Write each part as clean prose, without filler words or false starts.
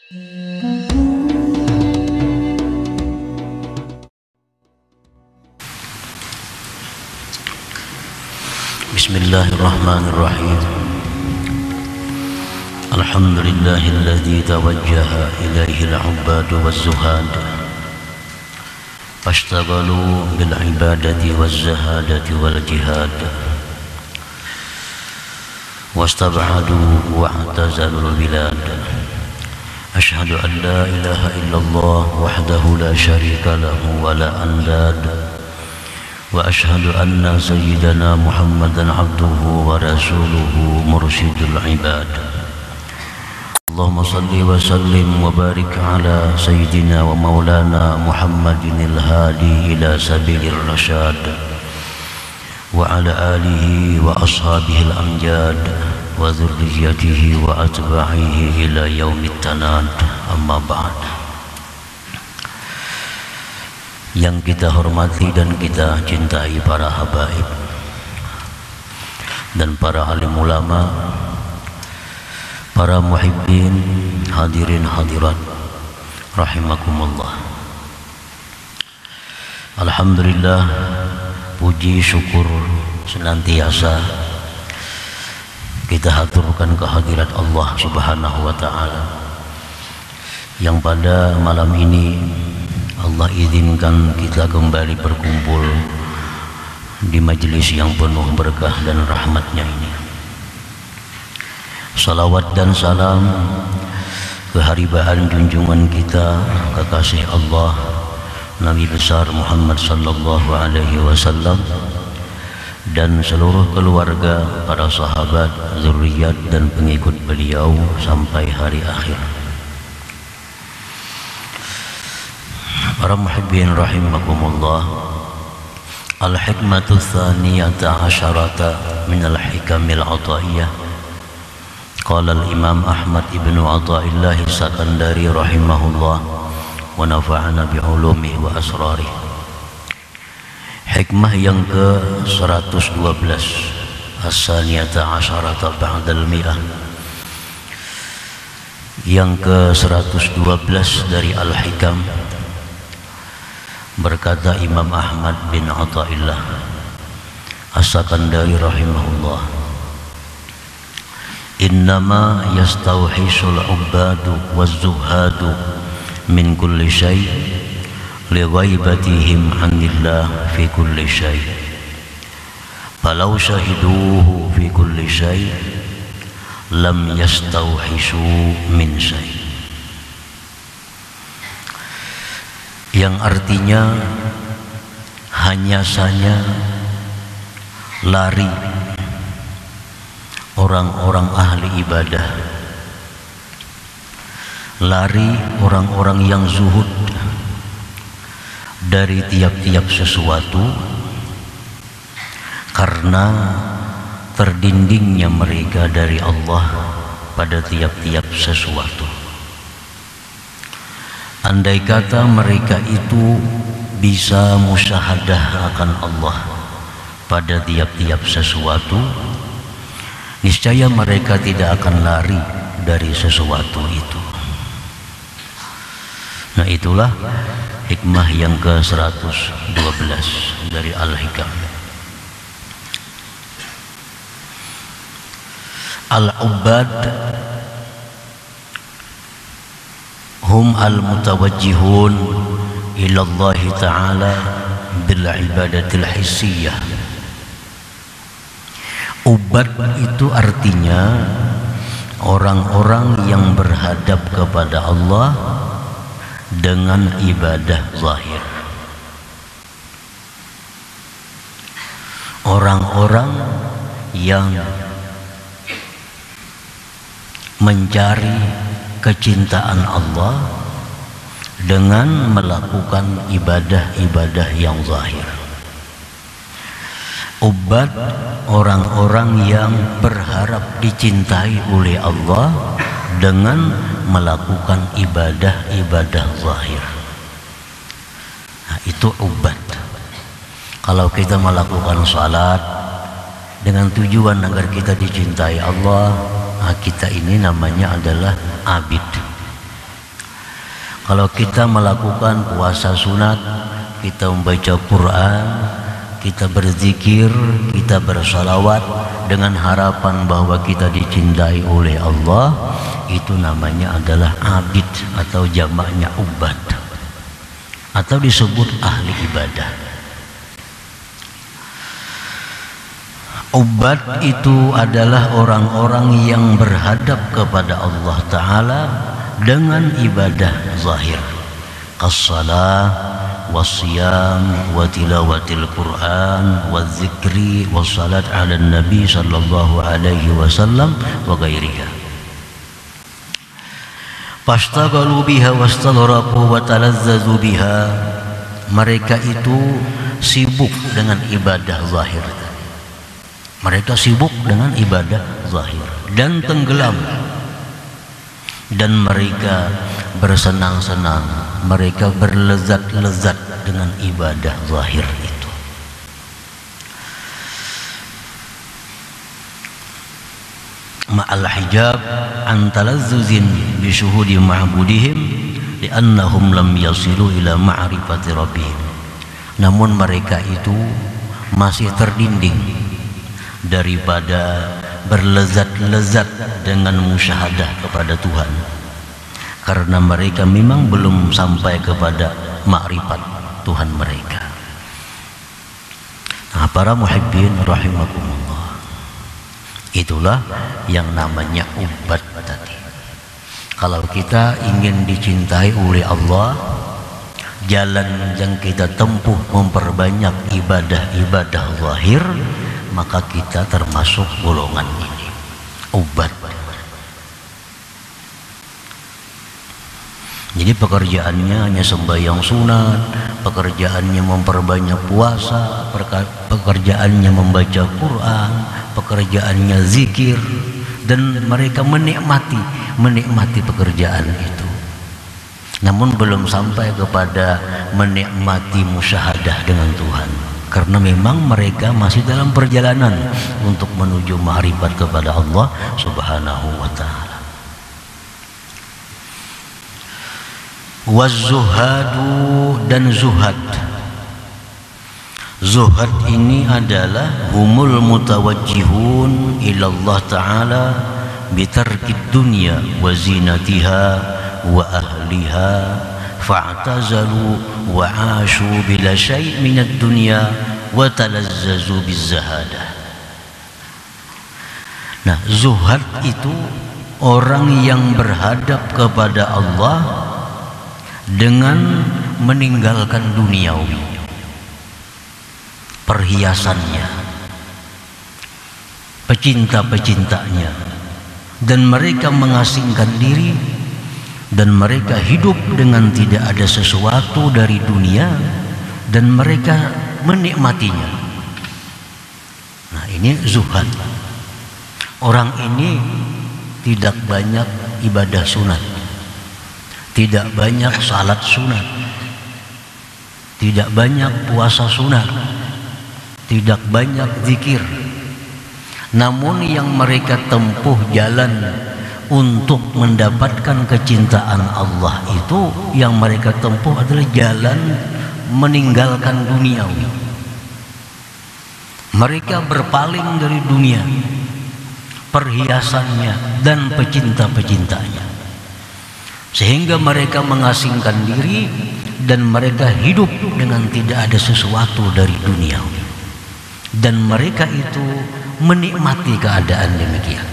Bismillahirrahmanirrahim. Alhamdulillahilladzi tawajjaha ilaihi al-'ubbad waz-zuhad fashtaghalu bil ibadati waz-zahadati wal jihad wastab'adu wa i'tazalul bilad. Ashhadu an la ilaha illallah wahdahu la syarika lahu wa la andad wa ashhadu anna sayyidana Muhammadan abduhu wa rasuluhu mursyidul ibad. Allahumma salli wa sallim wa barik ala sayyidina wa maulana Muhammadin al-hadi ila sabilir rasyad wa ala alihi wa ashabihi al-amjad wa dhurriyyatihi wa atba'ihi ila yaumit tanad. Amma ba'd. Yang kita hormati dan kita cintai para habaib dan para alim ulama, para muhibbin, hadirin hadirat rahimakumullah. Alhamdulillah, puji syukur senantiasa kita haturkan kehadirat Allah Subhanahu wa ta'ala yang pada malam ini Allah izinkan kita kembali berkumpul di majelis yang penuh berkah dan rahmatnya ini. Salawat dan salam keharibaan junjungan kita kekasih Allah Nabi besar Muhammad sallallahu alaihi wasallam dan seluruh keluarga, para sahabat, zuriat dan pengikut beliau sampai hari akhir. Para muhibbin rahimakumullah, al-hikmatu tsaniyata asyarata min al-hikamil ataiyah. Qala al-imam Ahmad ibnu Athaillah Sakandari rahimahullah wa nafa'ana bi'ulumihi wa asrarih. Hikmah yang ke-112, as-tsaniyata asyarata ba'dal mi'ah, yang ke-112 dari al-hikam. Berkata Imam Ahmad bin Athaillah As-Sakandari rahimahullah, innama yastawhisul ubbadu waz-zuhadu min kulli syai' li ghaibatihim 'anillah fi kulli syai', falau syahiduhu fi kulli syai' lam yastawhishu min syai'. Yang artinya hanya saja lari orang-orang ahli ibadah, lari orang-orang yang zuhud dari tiap-tiap sesuatu karena terdindingnya mereka dari Allah pada tiap-tiap sesuatu. Andai kata mereka itu bisa musyahadah akan Allah pada tiap-tiap sesuatu, niscaya mereka tidak akan lari dari sesuatu itu. Nah, itulah hikmah yang ke-112 dari Al-Hikam. Al-Ubbad hum al-mutawajjihun ila Allah Ta'ala bil ibadatil hissiyah. Ubad itu artinya orang-orang yang berhadap kepada Allah dengan ibadah zahir. Orang-orang yang mencari kecintaan Allah dengan melakukan ibadah-ibadah yang zahir. Ubad orang-orang yang berharap dicintai oleh Allah dengan melakukan ibadah-ibadah zahir. Nah, itu ubad. Kalau kita melakukan salat dengan tujuan agar kita dicintai Allah, nah kita ini namanya adalah abid. Kalau kita melakukan puasa sunat, kita membaca Quran, kita berzikir, kita bersalawat dengan harapan bahwa kita dicintai oleh Allah, itu namanya adalah abid atau jamaknya ubad, atau disebut ahli ibadah. Ubad itu adalah orang-orang yang berhadap kepada Allah Ta'ala dengan ibadah zahir, as-salah, was-siyam, wa tilawatil Quran, wa zikri, wa salat ala nabi sallallahu alaihi wasallam, wa ghairiha. Fashtaghalu biha wastaghraqu wa talazzazu biha. Mereka itu sibuk dengan ibadah zahir. Mereka sibuk dengan ibadah zahir dan tenggelam, dan mereka bersenang-senang, mereka berlezat-lezat dengan ibadah zahir itu. Ma'al hijab an talazzuzin bi syuhudi ma'budihim li'annahum lam yasilu ila ma'rifati rabbihim. Namun mereka itu masih terdinding daripada berlezat-lezat dengan musyahadah kepada Tuhan, karena mereka memang belum sampai kepada makrifat Tuhan mereka. Nah, para muhibbin rahimakumullah, itulah yang namanya ubad tadi. Kalau kita ingin dicintai oleh Allah, jalan yang kita tempuh memperbanyak ibadah-ibadah zahir, maka kita termasuk golongan ini, ubad. Jadi pekerjaannya hanya sembahyang sunat, pekerjaannya memperbanyak puasa, pekerjaannya membaca Quran, pekerjaannya zikir, dan mereka menikmati pekerjaan itu. Namun belum sampai kepada menikmati musyahadah dengan Tuhan, karena memang mereka masih dalam perjalanan untuk menuju ma'rifat kepada Allah Subhanahu wa ta'ala. Waz-zuhadu, dan zuhad. Zuhad ini adalah humul mutawajjihun ilallah ta'ala bitarkid dunya wa zinatiha wa ahliha fa'tazalu wa ashu bila syai' minad dunya wa talazzazu bizzahadah. Nah, zuhad itu orang yang berhadap kepada Allah dengan meninggalkan duniawi, perhiasannya, pecinta-pecintanya, dan mereka mengasingkan diri, dan mereka hidup dengan tidak ada sesuatu dari dunia, dan mereka menikmatinya. Nah, ini zuhad. Orang ini tidak banyak ibadah sunat, tidak banyak salat sunat, tidak banyak puasa sunat, tidak banyak zikir. Namun yang mereka tempuh jalan untuk mendapatkan kecintaan Allah itu, yang mereka tempuh adalah jalan meninggalkan duniawi. Mereka berpaling dari dunia, perhiasannya, dan pecinta-pecintanya, sehingga mereka mengasingkan diri dan mereka hidup dengan tidak ada sesuatu dari dunia, dan mereka itu menikmati keadaan demikian.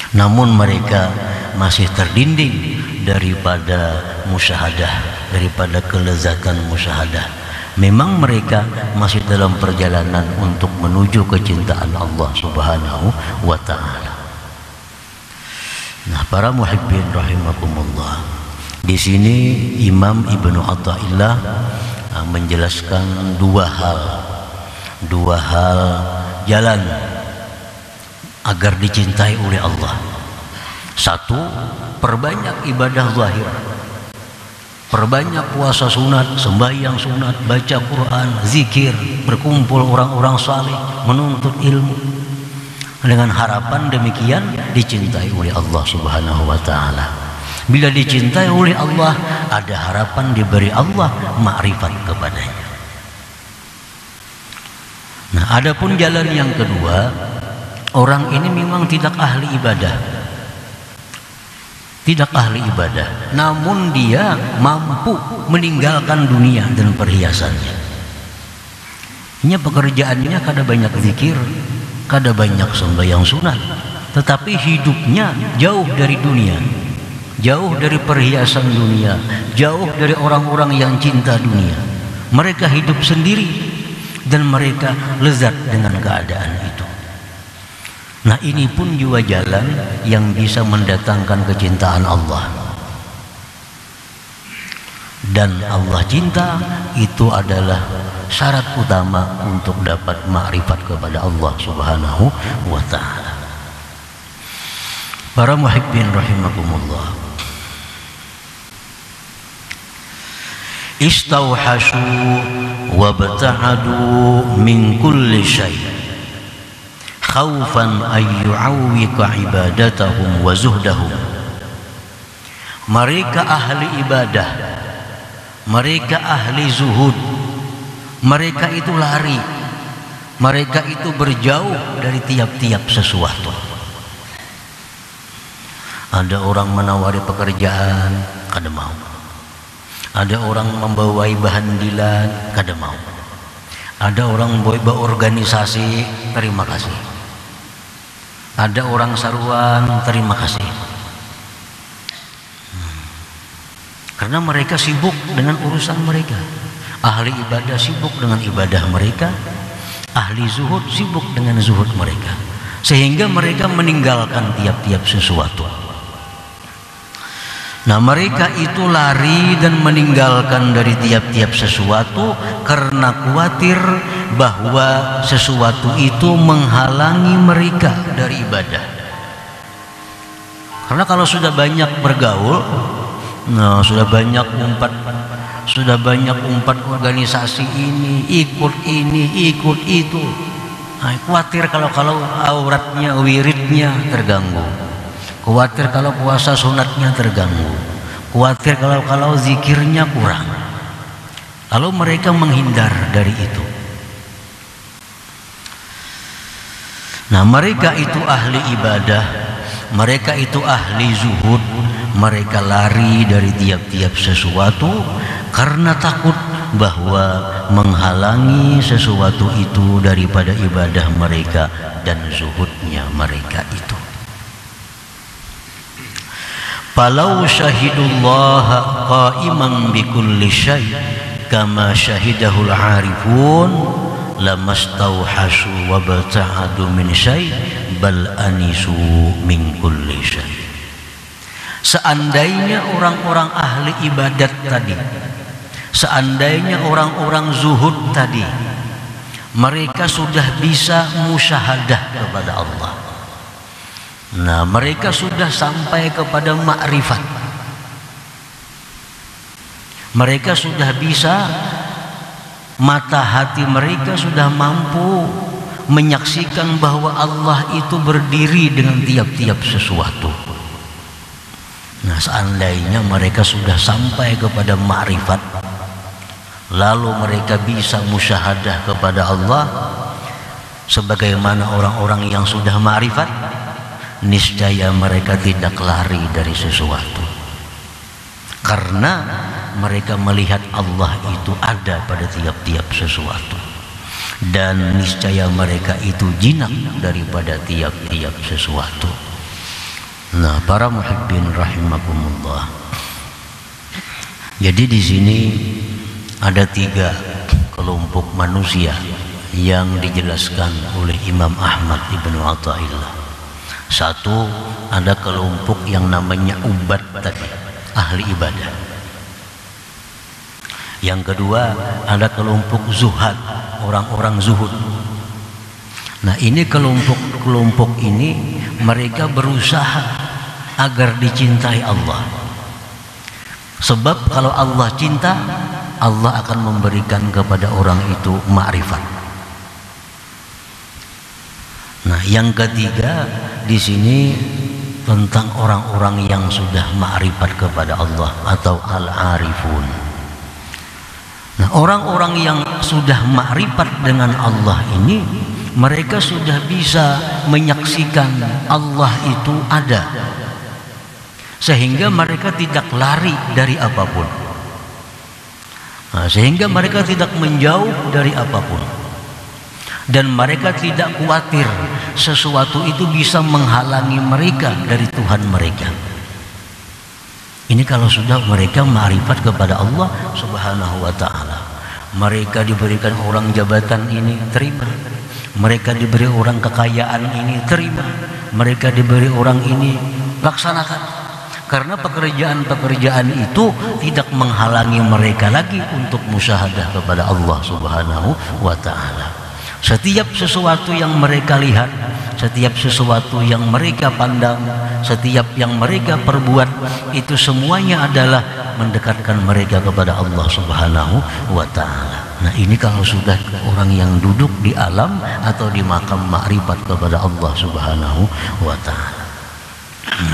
Namun mereka masih terdinding daripada musyahadah, daripada kelezatan musyahadah. Memang mereka masih dalam perjalanan untuk menuju kecintaan Allah Subhanahu wa ta'ala. Nah, para muhibbin rahimakumullah, di sini Imam Ibnu Athaillah menjelaskan dua hal jalan agar dicintai oleh Allah. Satu, perbanyak ibadah zahir, perbanyak puasa sunat, sembahyang sunat, baca Quran, zikir, berkumpul orang-orang saleh, menuntut ilmu, dengan harapan demikian dicintai oleh Allah Subhanahu wa ta'ala. Bila dicintai oleh Allah, ada harapan diberi Allah ma'rifat kepadanya. Nah, adapun jalan yang kedua, orang ini memang tidak ahli ibadah. Tidak ahli ibadah, namun dia mampu meninggalkan dunia dan perhiasannya. Ini pekerjaannya kada banyak zikir, kada banyak sembahyang sunat, tetapi hidupnya jauh dari dunia, jauh dari perhiasan dunia, jauh dari orang-orang yang cinta dunia. Mereka hidup sendiri dan mereka lezat dengan keadaan itu. Nah, ini pun juga jalan yang bisa mendatangkan kecintaan Allah. Dan Allah cinta itu adalah syarat utama untuk dapat ma'rifat kepada Allah Subhanahu wa ta'ala. Para muhibbin rahimakumullah, istauhashu wabta'adu min kulli syai' khaufan ay yu'awwika ibadatahum wa zuhdahum. Mereka ahli ibadah, mereka ahli zuhud, mereka itu lari, mereka itu berjauh dari tiap-tiap sesuatu. Ada orang menawari pekerjaan, kada mau. Ada orang membawai bahandilan, kada mau. Ada orang bawa organisasi, terima kasih. Ada orang saruan, terima kasih. Karena mereka sibuk dengan urusan mereka. Ahli ibadah sibuk dengan ibadah mereka, ahli zuhud sibuk dengan zuhud mereka, sehingga mereka meninggalkan tiap-tiap sesuatu. Nah, mereka itu lari dan meninggalkan dari tiap-tiap sesuatu karena khawatir bahwa sesuatu itu menghalangi mereka dari ibadah. Karena kalau sudah banyak bergaul, nah, sudah banyak umpat organisasi ini, ikut itu. Nah, khawatir kalau auratnya, wiridnya terganggu. Khawatir kalau puasa sunatnya terganggu. Khawatir kalau zikirnya kurang. Lalu mereka menghindar dari itu. Nah, mereka itu ahli ibadah, mereka itu ahli zuhud, mereka lari dari tiap-tiap sesuatu karena takut bahwa menghalangi sesuatu itu daripada ibadah mereka dan zuhudnya mereka itu. Falau syahidullaha qa'iman bikulli syai' kama syahidahul 'arifun lamastauhashu wa bata'adu min syai' bal anisu min kulli syai'. Seandainya orang-orang ahli ibadat tadi, seandainya orang-orang zuhud tadi, mereka sudah bisa musyahadah kepada Allah. Nah, mereka sudah sampai kepada ma'rifat. Mereka sudah bisa, mata hati mereka sudah mampu menyaksikan bahwa Allah itu berdiri dengan tiap-tiap sesuatu. Nah, seandainya mereka sudah sampai kepada ma'rifat, lalu mereka bisa musyahadah kepada Allah sebagaimana orang-orang yang sudah ma'rifat, niscaya mereka tidak lari dari sesuatu, karena mereka melihat Allah itu ada pada tiap-tiap sesuatu, dan niscaya mereka itu jinak daripada tiap-tiap sesuatu. Nah, para muhibbin rahimakumullah, jadi di sini ada 3 kelompok manusia yang dijelaskan oleh Imam Ahmad Ibnu Athaillah. Satu, ada kelompok yang namanya ubad tadi, ahli ibadah. Yang kedua, ada kelompok zuhad, orang-orang zuhud. Nah, ini kelompok ini mereka berusaha agar dicintai Allah. Sebab kalau Allah cinta, Allah akan memberikan kepada orang itu ma'rifat. Nah, yang ketiga di sini tentang orang-orang yang sudah ma'rifat kepada Allah atau al-arifun. Nah, orang-orang yang sudah ma'rifat dengan Allah ini, mereka sudah bisa menyaksikan Allah itu ada, sehingga mereka tidak lari dari apapun. Nah, sehingga mereka tidak menjauh dari apapun, dan mereka tidak khawatir sesuatu itu bisa menghalangi mereka dari Tuhan mereka. Ini kalau sudah mereka ma'rifat kepada Allah Subhanahu wa ta'ala. Mereka diberikan orang jabatan ini, terima. Mereka diberi orang kekayaan ini, terima. Mereka diberi orang ini, laksanakan. Karena pekerjaan-pekerjaan itu tidak menghalangi mereka lagi untuk musyahadah kepada Allah Subhanahu wa ta'ala. Setiap sesuatu yang mereka lihat, setiap sesuatu yang mereka pandang, setiap yang mereka perbuat, itu semuanya adalah mendekatkan mereka kepada Allah Subhanahu wa ta'ala. Nah, ini kalau sudah orang yang duduk di alam atau di makam ma'rifat kepada Allah Subhanahu wa ta'ala.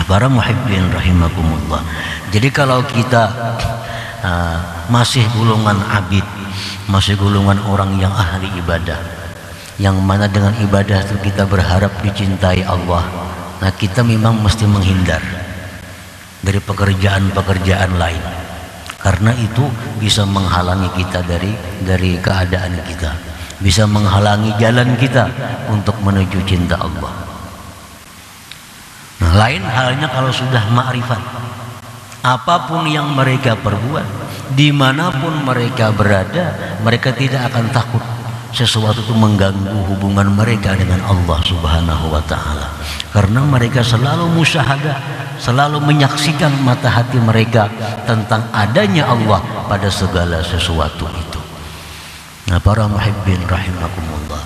Para muhibbin rahimakumullah. Jadi kalau kita masih golongan abid, masih golongan orang yang ahli ibadah, yang mana dengan ibadah itu kita berharap dicintai Allah, nah kita memang mesti menghindar dari pekerjaan-pekerjaan lain, karena itu bisa menghalangi kita dari keadaan kita, bisa menghalangi jalan kita untuk menuju cinta Allah. Nah, lain halnya kalau sudah ma'rifat, apapun yang mereka perbuat, dimanapun mereka berada, mereka tidak akan takut sesuatu itu mengganggu hubungan mereka dengan Allah Subhanahu wa ta'ala, karena mereka selalu musyahadah, selalu menyaksikan mata hati mereka tentang adanya Allah pada segala sesuatu itu. Nah, para muhibbin rahimakumullah,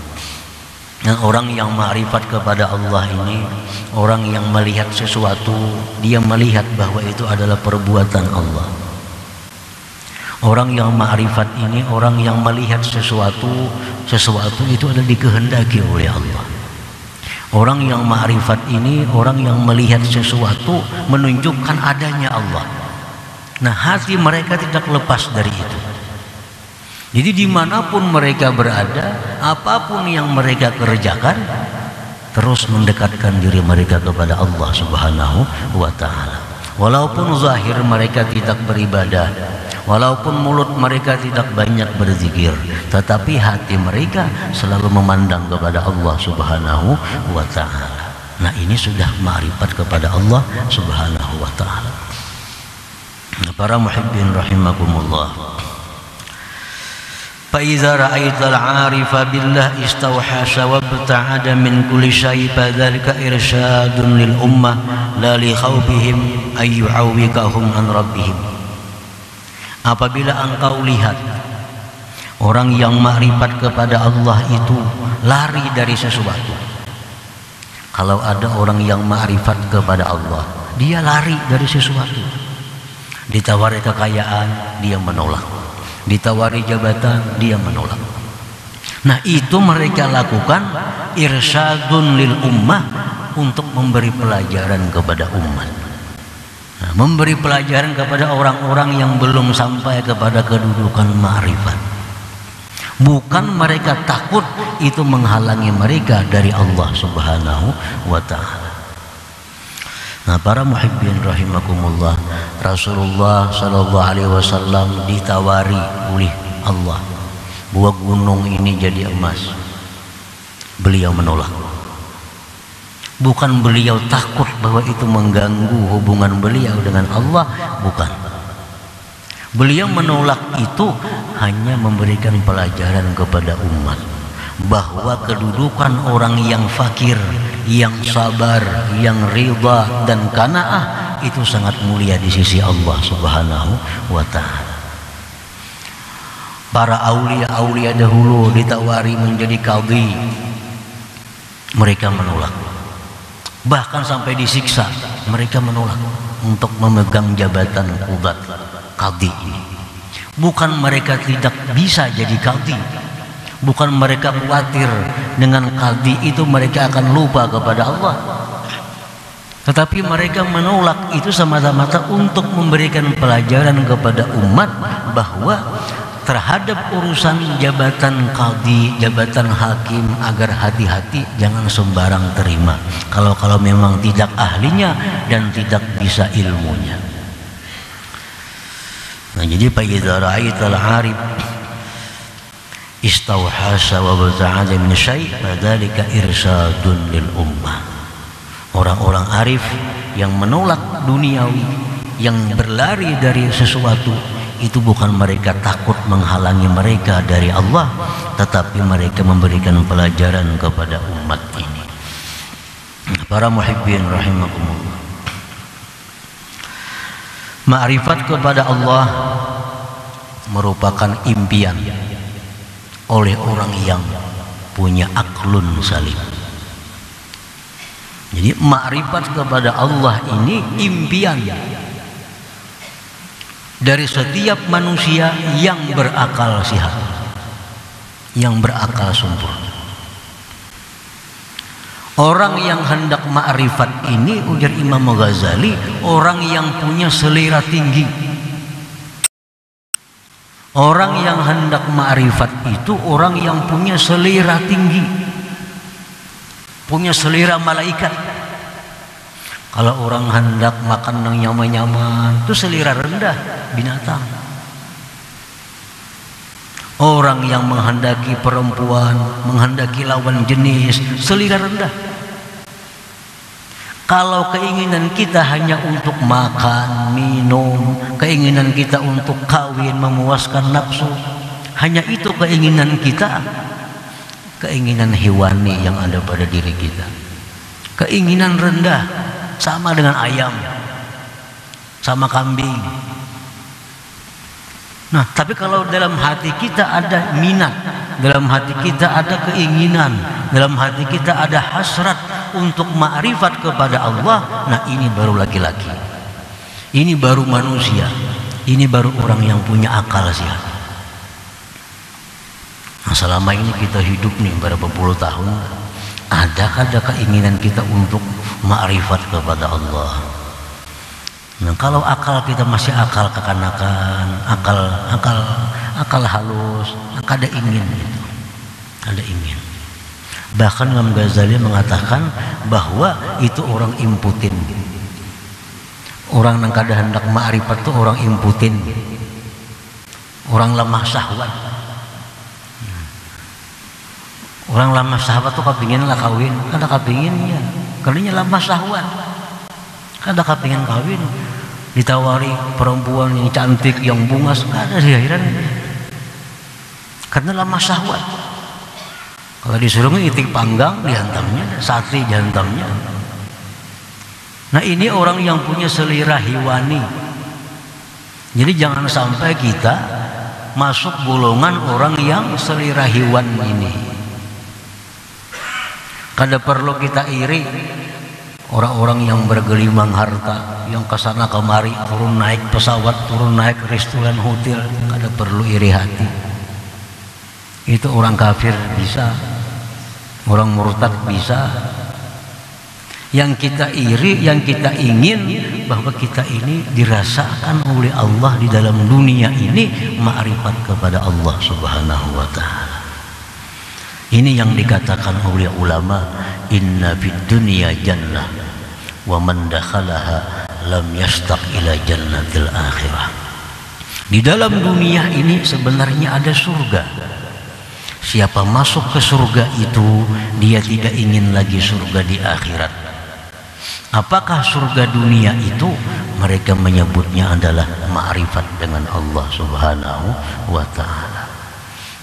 nah, orang yang ma'rifat kepada Allah ini, orang yang melihat sesuatu, dia melihat bahwa itu adalah perbuatan Allah. Orang yang ma'rifat ini, orang yang melihat sesuatu itu adalah dikehendaki oleh Allah. Orang yang ma'rifat ini, orang yang melihat sesuatu menunjukkan adanya Allah. Nah, hati mereka tidak lepas dari itu. Jadi dimanapun mereka berada, apapun yang mereka kerjakan, terus mendekatkan diri mereka kepada Allah Subhanahu wa ta'ala. Walaupun zahir mereka tidak beribadah, walaupun mulut mereka tidak banyak berzikir, tetapi hati mereka selalu memandang kepada Allah Subhanahu wa ta'ala. Nah, ini sudah ma'rifat kepada Allah Subhanahu wa ta'ala. Nah, para muhibbin rahimakumullah, فإذا رأيت العارف بالله استوحش وابتعد من كل شيء فذلك إرشاد للأمة لا لخوفهم أن يعوقهم عن ربهم. Apabila engkau lihat orang yang ma'rifat kepada Allah itu lari dari sesuatu. Kalau ada orang yang ma'rifat kepada Allah, dia lari dari sesuatu. Ditawari kekayaan, dia menolak. Ditawari jabatan, dia menolak. Nah, itu mereka lakukan irsyadun lil ummah, untuk memberi pelajaran kepada umat. Nah, memberi pelajaran kepada orang-orang yang belum sampai kepada kedudukan ma'rifat. Bukan mereka takut itu menghalangi mereka dari Allah Subhanahu wa ta'ala. Nah, para muhibbin rahimakumullah, Rasulullah sallallahu alaihi wasallam ditawari oleh Allah buat gunung ini jadi emas. Beliau menolak. Bukan beliau takut bahwa itu mengganggu hubungan beliau dengan Allah, bukan. Beliau menolak itu hanya memberikan pelajaran kepada umat bahwa kedudukan orang yang fakir, yang sabar, yang ridha dan qanaah itu sangat mulia di sisi Allah Subhanahu wa ta'ala. Para aulia dahulu ditawari menjadi qadhi, mereka menolak. Bahkan sampai disiksa, mereka menolak untuk memegang jabatan qudat qadhi ini. Bukan mereka tidak bisa jadi qadhi, bukan mereka khawatir dengan qadhi itu mereka akan lupa kepada Allah. Tetapi mereka menolak itu semata-mata untuk memberikan pelajaran kepada umat bahwa terhadap urusan jabatan qadhi, jabatan hakim, agar hati-hati, jangan sembarang terima kalau memang tidak ahlinya dan tidak bisa ilmunya. Nah, jadi fa idza ra'aital 'arif istawhasa wa baza'ada min syai' fadzalika irsyadun lil ummah. Orang-orang arif yang menolak duniawi, yang berlari dari sesuatu, itu bukan mereka takut menghalangi mereka dari Allah, tetapi mereka memberikan pelajaran kepada umat ini. Para muhibbin rahimakumullah, ma'rifat kepada Allah merupakan impian oleh orang yang punya aklun salim. Jadi ma'rifat kepada Allah ini impian dari setiap manusia yang berakal sehat, yang berakal sempurna. Orang yang hendak ma'rifat ini, ujar Imam Ghazali, orang yang punya selera tinggi. Orang yang hendak ma'rifat itu orang yang punya selera tinggi, punya selera malaikat. Kalau orang hendak makan yang nyaman-nyaman, itu selera rendah binatang. Orang yang menghendaki perempuan, menghendaki lawan jenis, selera rendah. Kalau keinginan kita hanya untuk makan, minum, keinginan kita untuk kawin, memuaskan nafsu, hanya itu keinginan kita, keinginan hewani yang ada pada diri kita, keinginan rendah, sama dengan ayam, sama kambing. Nah, tapi kalau dalam hati kita ada minat, dalam hati kita ada keinginan, dalam hati kita ada hasrat untuk ma'rifat kepada Allah, nah ini baru laki-laki, ini baru manusia, ini baru orang yang punya akal sehat. Nah, selama ini kita hidup nih berapa puluh tahun, adakah ada keinginan kita untuk ma'rifat kepada Allah? Nah, kalau akal kita masih akal kekanakan, akal halus, ada ingin itu, ada ingin. Bahkan Imam Ghazali mengatakan bahwa itu orang imputin. Orang yang kada hendak ma'rifat itu orang imputin, orang lemah syahwat. Orang lemah syahwat tuh kepingin lah kawin, kada kepingin ya, kalinya lemah syahwat. Kada kepingin kawin, ditawari perempuan yang cantik, yang bungas, kada sih akhiran, karena lemah syahwat. Kalau disuruh itik panggang dihantamnya, sate dihantamnya. Nah, ini orang yang punya selera hewani. Jadi jangan sampai kita masuk golongan orang yang selera hewan ini. Kada perlu kita iri orang-orang yang bergelimang harta, yang kesana kemari, turun naik pesawat, turun naik restoran, hotel, kada perlu iri hati. Itu orang kafir bisa, orang murtad bisa. Yang kita iri, yang kita ingin bahwa kita ini dirasakan oleh Allah di dalam dunia ini ma'rifat kepada Allah Subhanahu wa ta'ala. Ini yang dikatakan oleh ulama, inna fid dunya jannah wa man dakhalaha lam yastaq ila jannatil akhirah. Di dalam dunia ini sebenarnya ada surga. Siapa masuk ke surga itu, dia tidak ingin lagi surga di akhirat. Apakah surga dunia itu? Mereka menyebutnya adalah ma'rifat dengan Allah Subhanahu wa ta'ala.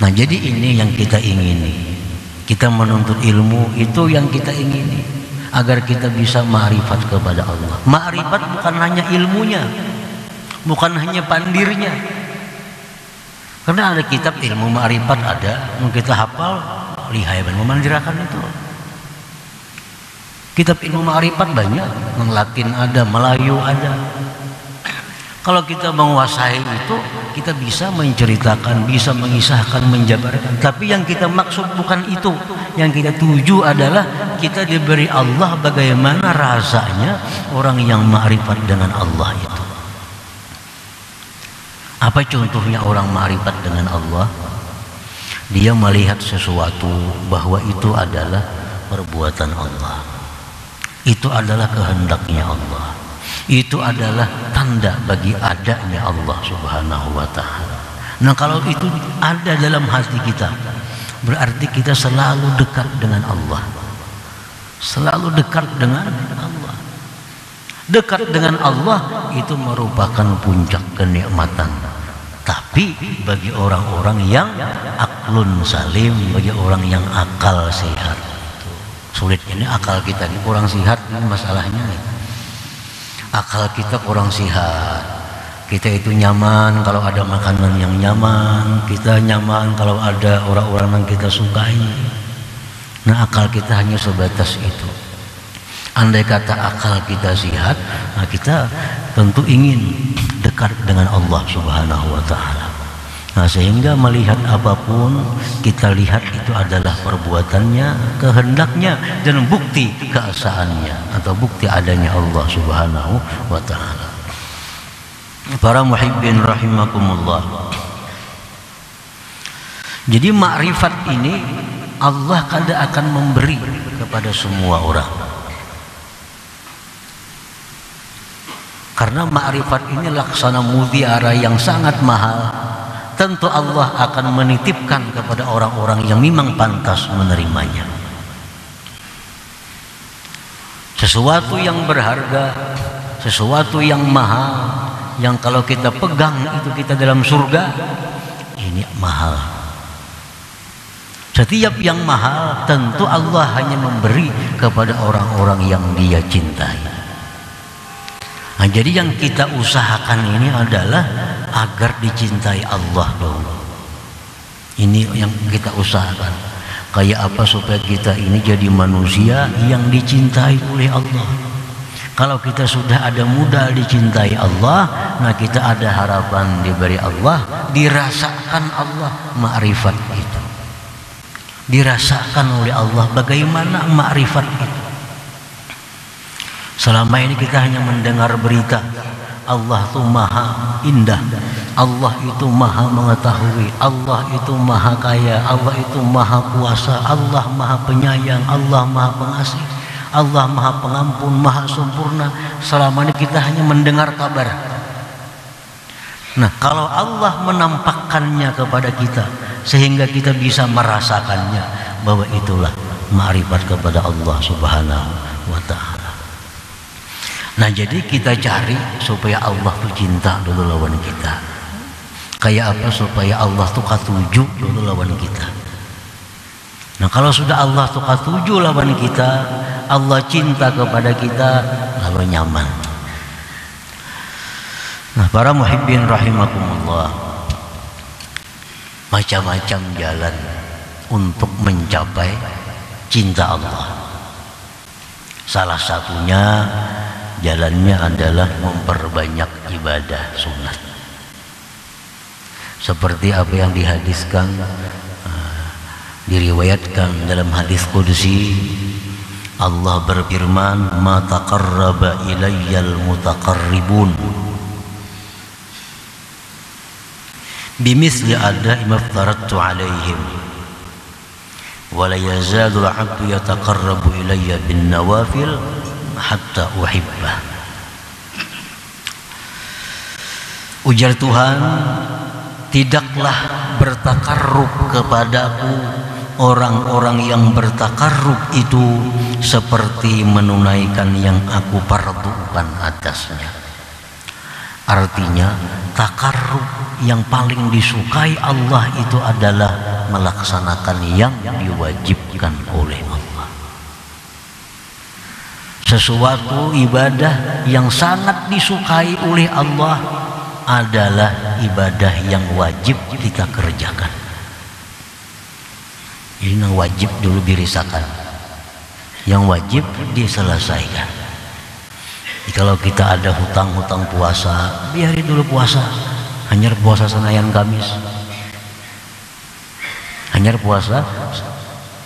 Nah, jadi ini yang kita ingini. Kita menuntut ilmu itu yang kita ingini, agar kita bisa ma'rifat kepada Allah. Ma'rifat bukan hanya ilmunya, bukan hanya pandirnya. Karena ada kitab ilmu ma'rifat, ada yang kita hafal, lihai dan memandirakan itu. Kitab ilmu ma'rifat banyak, yang Latin ada, Melayu ada. Kalau kita menguasai itu, kita bisa menceritakan, bisa mengisahkan, menjabarkan. Tapi yang kita maksud bukan itu. Yang kita tuju adalah kita diberi Allah, bagaimana rasanya orang yang ma'rifat dengan Allah itu? Apa contohnya orang ma'rifat dengan Allah? Dia melihat sesuatu bahwa itu adalah perbuatan Allah, itu adalah kehendaknya Allah, itu adalah tanda bagi adanya Allah Subhanahu wa ta'ala. Nah, kalau itu ada dalam hati kita, berarti kita selalu dekat dengan Allah, selalu dekat dengan Allah. Dekat dengan Allah itu merupakan puncak kenikmatan. Tapi bagi orang-orang yang aklun salim, bagi orang yang akal sehat, sulit. Ini akal kita ini kurang sehat, ini masalahnya nih. Akal kita kurang sehat. Kita itu nyaman kalau ada makanan yang nyaman, kita nyaman kalau ada orang-orang yang kita sukai. Nah, akal kita hanya sebatas itu. Andai kata akal kita sehat, nah kita tentu ingin dekat dengan Allah Subhanahu wa ta'ala. Nah, sehingga melihat apapun kita lihat itu adalah perbuatannya, kehendaknya, dan bukti keesaannya atau bukti adanya Allah Subhanahu wa ta'ala. Para muhibbin rahimakumullah. Jadi makrifat ini Allah kada akan memberi kepada semua orang. Karena makrifat ini laksana mutiara yang sangat mahal. Tentu Allah akan menitipkan kepada orang-orang yang memang pantas menerimanya. Sesuatu yang berharga, sesuatu yang mahal, yang kalau kita pegang itu kita dalam surga, ini mahal. Setiap yang mahal tentu Allah hanya memberi kepada orang-orang yang Dia cintai. Nah, jadi yang kita usahakan ini adalah agar dicintai Allah dong. Ini yang kita usahakan. Kayak apa supaya kita ini jadi manusia yang dicintai oleh Allah. Kalau kita sudah ada modal dicintai Allah, nah kita ada harapan diberi Allah, dirasakan Allah makrifat itu. Dirasakan oleh Allah bagaimana makrifat itu. Selama ini kita hanya mendengar berita Allah itu maha indah, Allah itu maha mengetahui, Allah itu maha kaya, Allah itu maha kuasa, Allah maha penyayang, Allah maha pengasih, Allah maha pengampun, maha sempurna. Selama ini kita hanya mendengar kabar. Nah, kalau Allah menampakkannya kepada kita sehingga kita bisa merasakannya, bahwa itulah makrifat kepada Allah Subhanahu wa ta'ala. Nah, jadi kita cari supaya Allah tuh cinta dulu lawan kita. Kayak apa supaya Allah tuh katuju dulu lawan kita. Nah, kalau sudah Allah tuh katuju lawan kita, Allah cinta kepada kita, lalu nyaman. Nah, para muhibbin rahimakumullah, macam-macam jalan untuk mencapai cinta Allah. Salah satunya jalannya adalah memperbanyak ibadah sunat. Seperti apa yang dihadiskan, diriwayatkan dalam hadis qudsi, Allah berfirman, "Ma taqarraba ilayyal mutaqarribun bimithli ada'i ma aftaradtu alaihim wa la yazalu al-'abdu yataqarrabu ilayya bin nawafil hatta uhibbah." Ujar Tuhan, tidaklah bertakarrub kepadaku orang-orang yang bertakarrub itu seperti menunaikan yang aku fardukan atasnya. Artinya, takarrub yang paling disukai Allah itu adalah melaksanakan yang diwajibkan oleh Allah. Sesuatu ibadah yang sangat disukai oleh Allah adalah ibadah yang wajib kita kerjakan. Ini yang wajib dulu dirisakan, yang wajib diselesaikan. Kalau kita ada hutang-hutang puasa, biarin dulu puasa, hanya puasa Senayan Kamis, hanya puasa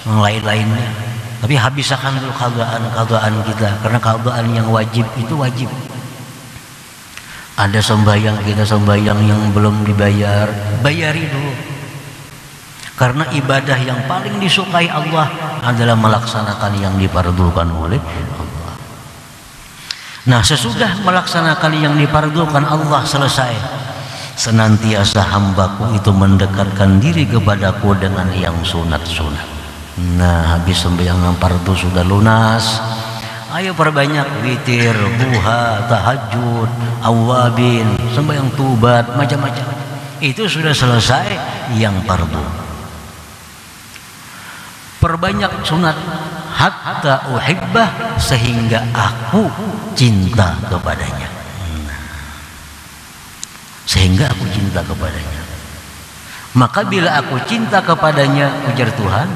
yang lain-lainnya. Tapi habiskan dulu qadaan kita, karena qadaan yang wajib itu wajib. Ada sembahyang kita sembahyang yang belum dibayar, bayari dulu. Karena ibadah yang paling disukai Allah adalah melaksanakan yang dipardukan oleh Allah. Nah, sesudah melaksanakan yang dipardukan Allah selesai, senantiasa hambaku itu mendekatkan diri kepadaku dengan yang sunat-sunat. Nah, habis sembahyang fardu sudah lunas, ayo perbanyak witir, duha, tahajud, awabin, sembahyang tubat, macam-macam. Itu sudah selesai yang fardu. Perbanyak sunat hatta uhibbah, sehingga aku cinta kepadanya. Sehingga aku cinta kepadanya. Maka bila aku cinta kepadanya, ujar Tuhan,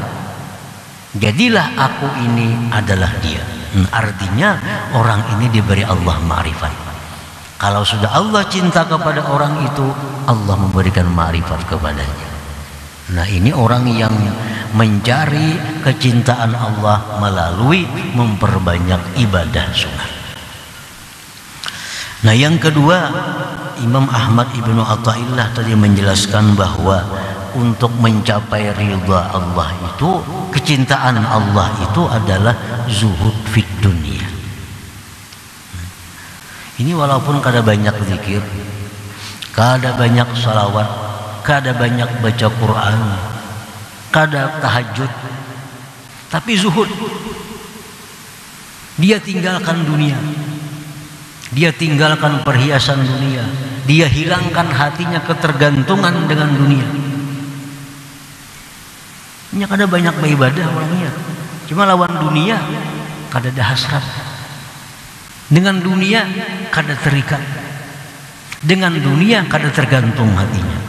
jadilah aku ini adalah dia. Artinya orang ini diberi Allah ma'rifat. Kalau sudah Allah cinta kepada orang itu, Allah memberikan ma'rifat kepadanya. Nah, ini orang yang mencari kecintaan Allah melalui memperbanyak ibadah sunat. Nah, yang kedua, Imam Ahmad Ibnu Athaillah tadi menjelaskan bahwa untuk mencapai ridha Allah itu, kecintaan Allah itu adalah zuhud fid dunia. Ini walaupun kada banyak zikir, kada banyak salawat, kada banyak baca Quran, kada tahajud, tapi zuhud. Dia tinggalkan dunia, dia tinggalkan perhiasan dunia, dia hilangkan hatinya ketergantungan dengan dunia. Ini kada banyak beribadah orangnya, cuma lawan dunia kada ada hasrat. Dengan dunia kada terikat, dengan dunia kada tergantung hatinya.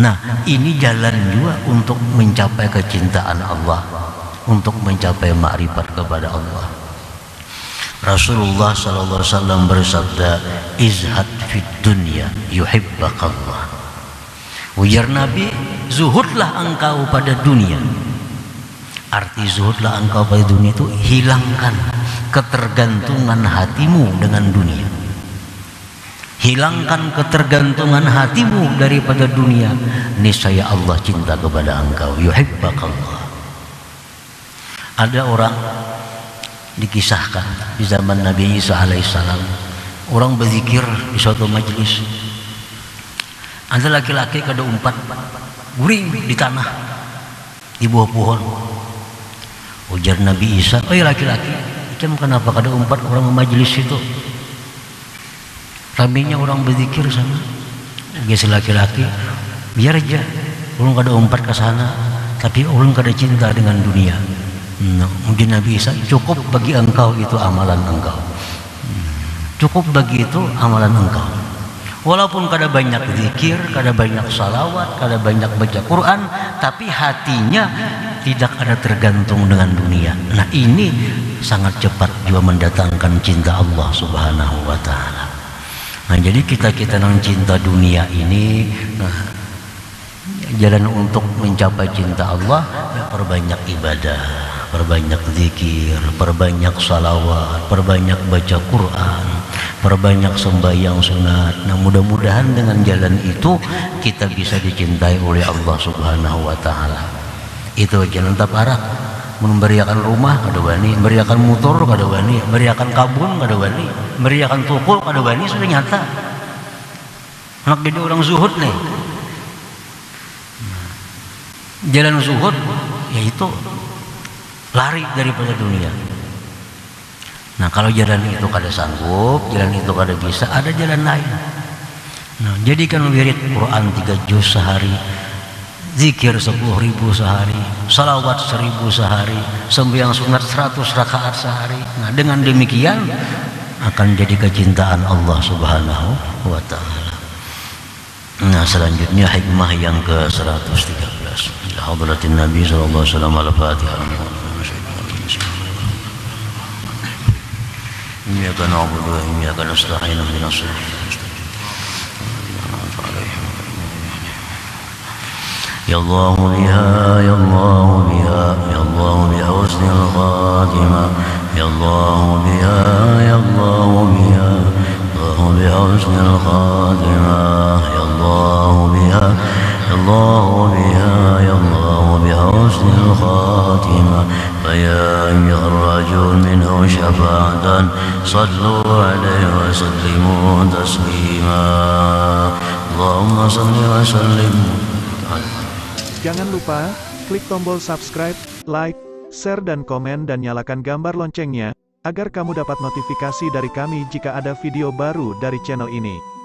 Nah, ini jalan juga untuk mencapai kecintaan Allah, untuk mencapai ma'rifat kepada Allah. Rasulullah sallallahu alaihi wasallam bersabda, izhad fid dunya yuhibbakallah. Ujar Nabi, zuhudlah engkau pada dunia. Arti zuhudlah engkau pada dunia itu hilangkan ketergantungan hatimu dengan dunia. Hilangkan ketergantungan hatimu daripada dunia, niscaya Allah cinta kepada engkau. Yuhibbakallah. Ada orang dikisahkan di zaman Nabi Isa alaihissalam, orang berzikir di suatu majelis. Ada laki-laki kada umpat, guring di tanah, di bawah pohon. Ujar Nabi Isa, "Oh ya laki-laki, kenapa kada umpat orang majelis itu? Ramainya orang berzikir sana." Dia laki-laki, biar aja, orang kada umpat ke sana, tapi orang kada cinta dengan dunia. Mungkin Nabi Isa, cukup bagi engkau itu amalan engkau. Cukup bagi itu amalan engkau. Walaupun kada banyak zikir, kada banyak salawat, kada banyak baca Quran, tapi hatinya tidak ada tergantung dengan dunia. Nah, ini sangat cepat juga mendatangkan cinta Allah Subhanahu wa ta'ala. Nah, jadi kita yang cinta dunia ini, nah, jalan untuk mencapai cinta Allah, ya perbanyak ibadah, perbanyak zikir, perbanyak salawat, perbanyak baca Quran, perbanyak sembahyang sunat. Nah, mudah-mudahan dengan jalan itu kita bisa dicintai oleh Allah Subhanahu wa ta'ala. Itu jalan taparak. Memberiakan rumah kada wani, memberiakan motor kada wani, memberiakan kabun kada wani, memberiakan tukul kada wani, sudah nyata. Anak jadi orang zuhud nih. Jalan zuhud yaitu lari daripada dunia. Nah, kalau jalan itu kada sanggup, jalan itu kada bisa, ada jalan lain. Nah, jadikan wirid Quran 3 juz sehari, zikir 10.000 sehari, salawat 1.000 sehari, sembahyang sunat 100 rakaat sehari. Nah, dengan demikian akan jadi kecintaan Allah Subhanahu wa ta'ala. Nah, selanjutnya hikmah yang ke-113. Hadratin Nabi sallallahu alaihi wasallam, al-Fatihah. Iyyaka na'budu wa iyyaka nasta'in, ihdinas siratal mustaqim. Ya Allah biha, ya Allah biha, ya Allah الله بحسن الخاتمة يا الله بها يا الله بها الله بحسن الخاتمة يا الله بها يا الله بها يا الله بحسن الخاتمة فيا أيها الرجل منه شفاعة صلوا عليه وسلموا تسليما اللهم صل وسلم. Jangan lupa klik tombol subscribe, like, share dan komen dan nyalakan gambar loncengnya agar kamu dapat notifikasi dari kami jika ada video baru dari channel ini.